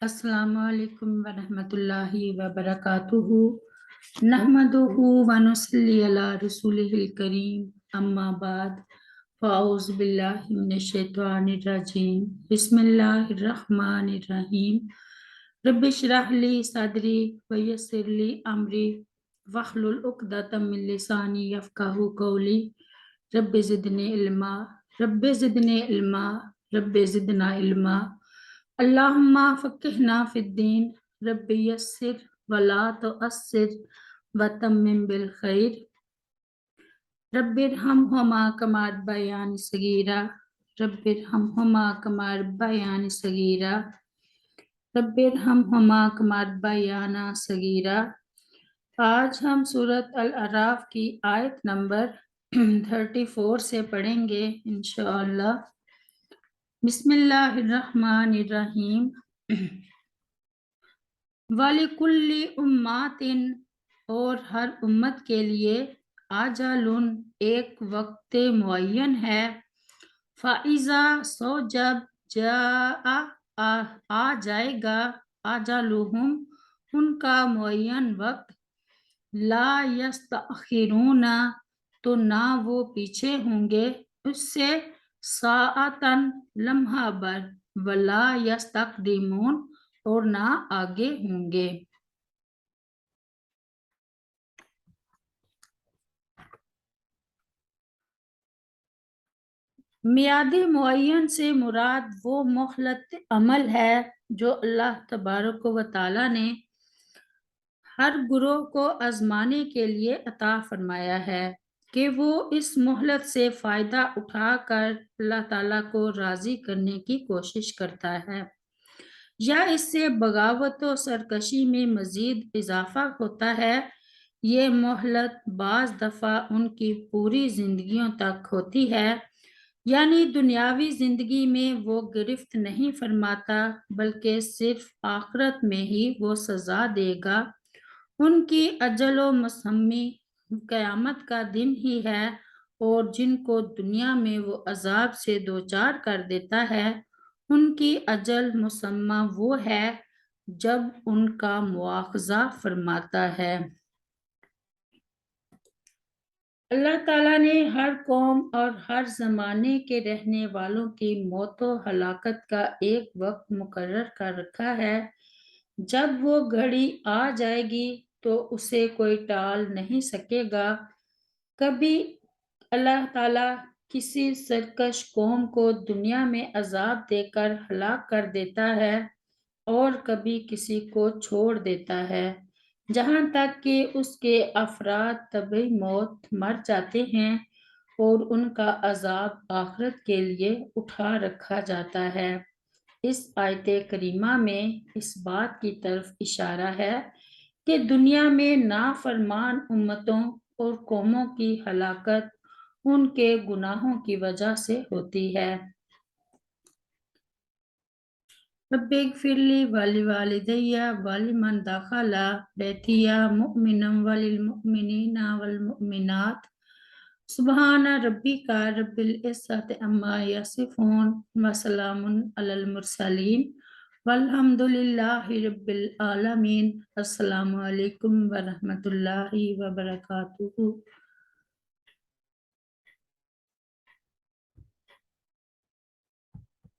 السلام علیکم ورحمۃ اللہ وبرکاتہ نحمدہ ونصلی علی رسولہ الکریم اما بعد فاعوذ باللہ من الشیطان الرجیم بسم اللہ الرحمن الرحیم رب اشرح لی صدری ویسر لی امری واحلل عقدۃ من لسانی یفقہوا قولی رب زدنی علما رب زدنی علما رب زدنا علما اللہم فقہنا فی الدین رب یسر ولا تعسر وتمم بالخیر رب ارحمہما کما ربیانی صغیرا رب ارحمہما کما ربیانی صغیرا رب ارحمہما کما ربیانا صغیرا۔ آج ہم سورۃ الاعراف کی آیت نمبر 34 سے پڑھیں گے انشاءاللہ۔ بسم اللہ الرحمن الرحیم۔ وَلِكُلِّ أُمَّةٍ اور ہر امت کے لیے آجَلٌ ایک وقت معین ہے۔ فَإِذَا سو جب جاء آ جائے گا آجَلُہُم ان کا معین وقت لا یستأخرون تو نہ وہ پیچھے ہوں گے اس سے ساعتاً لمحہ بر ولا یستقدمون اور نہ آگے ہوں گے۔ میعاد معین سے مراد وہ مہلت عمل ہے جو اللہ تبارک و تعالیٰ نے ہر گروہ کو آزمانے کے لیے عطا فرمایا ہے کہ وہ اس مہلت سے فائدہ اٹھا کر اللہ تعالیٰ کو راضی کرنے کی کوشش کرتا ہے یا اس سے بغاوت و سرکشی میں مزید اضافہ ہوتا ہے۔ یہ مہلت بعض دفعہ ان کی پوری زندگیوں تک ہوتی ہے، یعنی دنیاوی زندگی میں وہ گرفت نہیں فرماتا بلکہ صرف آخرت میں ہی وہ سزا دے گا۔ ان کی اجل و مسمی قیامت کا دن ہی ہے، اور جن کو دنیا میں وہ عذاب سے دوچار کر دیتا ہے ان کی اجل مسمی وہ ہے جب ان کا مواخذہ فرماتا ہے۔ اللہ تعالیٰ نے ہر قوم اور ہر زمانے کے رہنے والوں کی موت و ہلاکت کا ایک وقت مقرر کر رکھا ہے۔ جب وہ گھڑی آ جائے گی تو اسے کوئی ٹال نہیں سکے گا۔ کبھی اللہ تعالیٰ کسی سرکش قوم کو دنیا میں عذاب دے کر ہلاک کر دیتا ہے اور کبھی کسی کو چھوڑ دیتا ہے جہاں تک کہ اس کے افراد طبعی موت مر جاتے ہیں اور ان کا عذاب آخرت کے لیے اٹھا رکھا جاتا ہے۔ اس آیت کریمہ میں اس بات کی طرف اشارہ ہے کہ دنیا میں نافرمان امتوں اور قوموں کی ہلاکت ان کے گناہوں کی وجہ سے ہوتی ہے۔ رب اغفر لی ولوالدی ولمن دخل بیتی مؤمنا وللمؤمنین والمؤمنات سبحان ربک رب العزت عما یصفون وسلام علی المرسلین والحمد للہ رب العالمین۔ السلام علیکم ورحمۃ اللہ وبرکاتہ۔